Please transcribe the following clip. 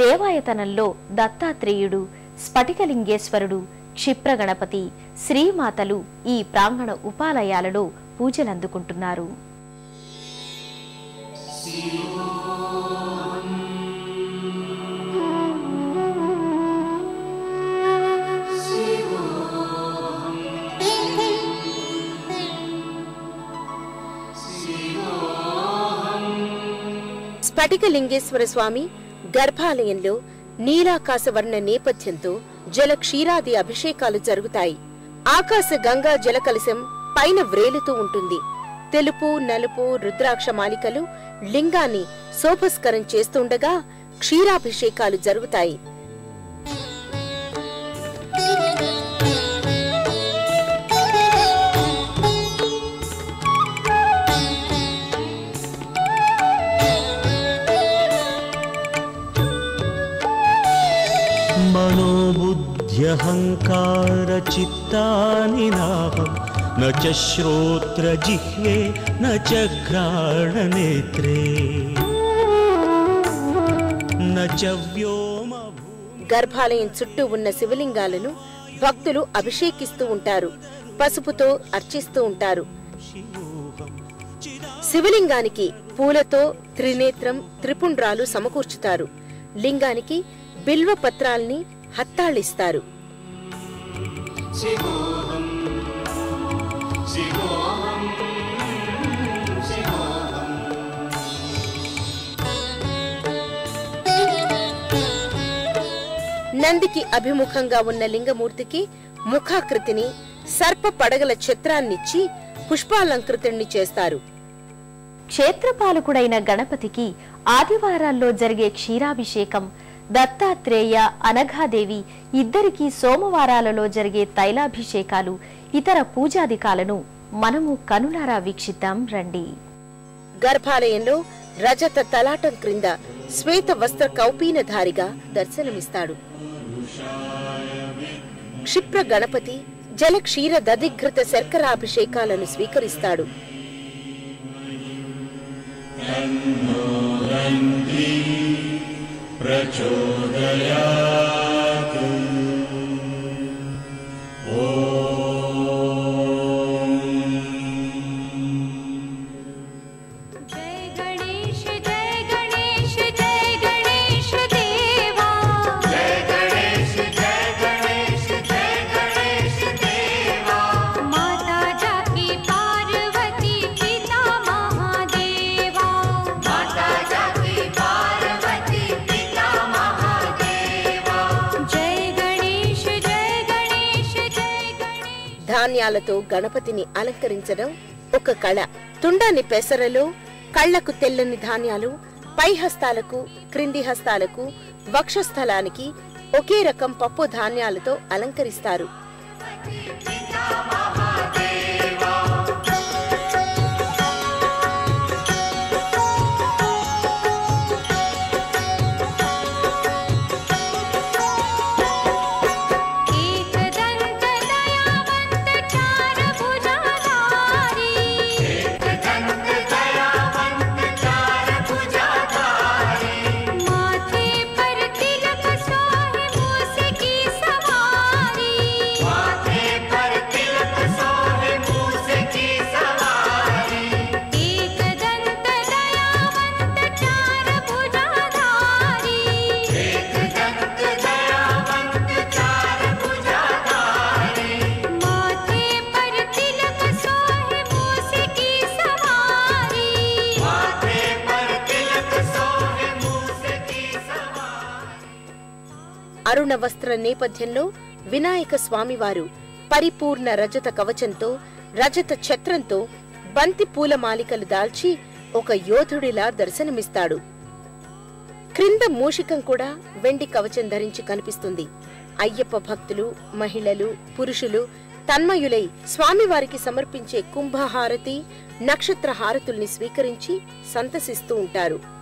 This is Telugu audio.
దేవాయతనంలో దత్తాత్రేయుడు, స్ఫటికలింగేశ్వరుడు, క్షిప్రగణపతి, శ్రీమాతలు ఈ ప్రాంగణ ఉపాలయాలలో పూజలందుకుంటున్నారు. స్ఫటికలింగేశ్వర స్వామి గర్భాలయంలో నీలాకాశవర్ణ నేపథ్యంతో జల క్షీరాది అభిషేకాలు జరుగుతాయి. ఆకాశ గంగా జల కలశం పైన వ్రేలుతూ ఉంటుంది. తెలుపు, నలుపు రుద్రాక్ష మాలికలు లింగాన్ని శోభస్కరం చేస్తుండగా క్షీరాభిషేకాలు జరుగుతాయి. మనోబుద్ధ్యహంకార చిత్తాని నాహం న చ శ్రోత్ర జిహ్వే న చ ఘ్రాణ నేత్రే న చ వ్యోమ. గర్భాలయం చుట్టూ ఉన్న శివలింగాలను భక్తులు అభిషేకిస్తూ ఉంటారు, పసుపుతో అర్చిస్తూ ఉంటారు. శివలింగానికి పూలతో త్రినేత్రం, త్రిపుండ్రాలు సమకూర్చుతారు. లింగానికి బిల్వ పత్రాల్ని హత్తాళిస్తారు. నందికి అభిముఖంగా ఉన్న లింగమూర్తికి ముఖాకృతిని, సర్ప పడగల ఛత్రాన్నిచ్చి పుష్పాలంకృతుణ్ణి చేస్తారు. క్షేత్రపాలకుడైన గణపతికి ఆదివారాల్లో జరిగే క్షీరాభిషేకం, దత్తాత్రేయ, అనఘాదేవి ఇద్దరికీ సోమవారాలలో జరిగే తైలాభిషేకాలు, ఇతర పూజాదికాలను మనము కనులారా వీక్షిద్దాం రండి. గర్భాలయంలో రజత తలాటం క్రింద శ్వేత వస్త్ర కౌపీనధారిగా దర్శనమిస్తాడు. క్షిప్ర గణపతి జల క్షీర దధిఘృత శర్కరాభిషేకాలను స్వీకరిస్తాడు. ధాన్యాలతో గణపతిని అలంకరించడం ఒక కళ. తుండాన్ని పెసరలో, కళ్లకు తెల్లని ధాన్యాలు, పై హస్తాలకు, క్రింది హస్తాలకు, వక్షస్థలానికి ఒకే రకం పప్పు ధాన్యాలతో అలంకరిస్తారు. అరుణ వస్త్ర నేపథ్యంలో వినాయక స్వామివారు పరిపూర్ణ రజత కవచంతో, రజత ఛత్రంతో, బంతి పూల మాలికలు దాల్చి ఒక యోధుడిలా దర్శనమిస్తాడు. క్రింద మూషికం కూడా వెండి కవచం ధరించి కనిపిస్తుంది. అయ్యప్ప భక్తులు, మహిళలు, పురుషులు తన్మయులై స్వామివారికి సమర్పించే కుంభహారతి, నక్షత్ర హారతుల్ని స్వీకరించి సంతసిస్తూ ఉంటారు.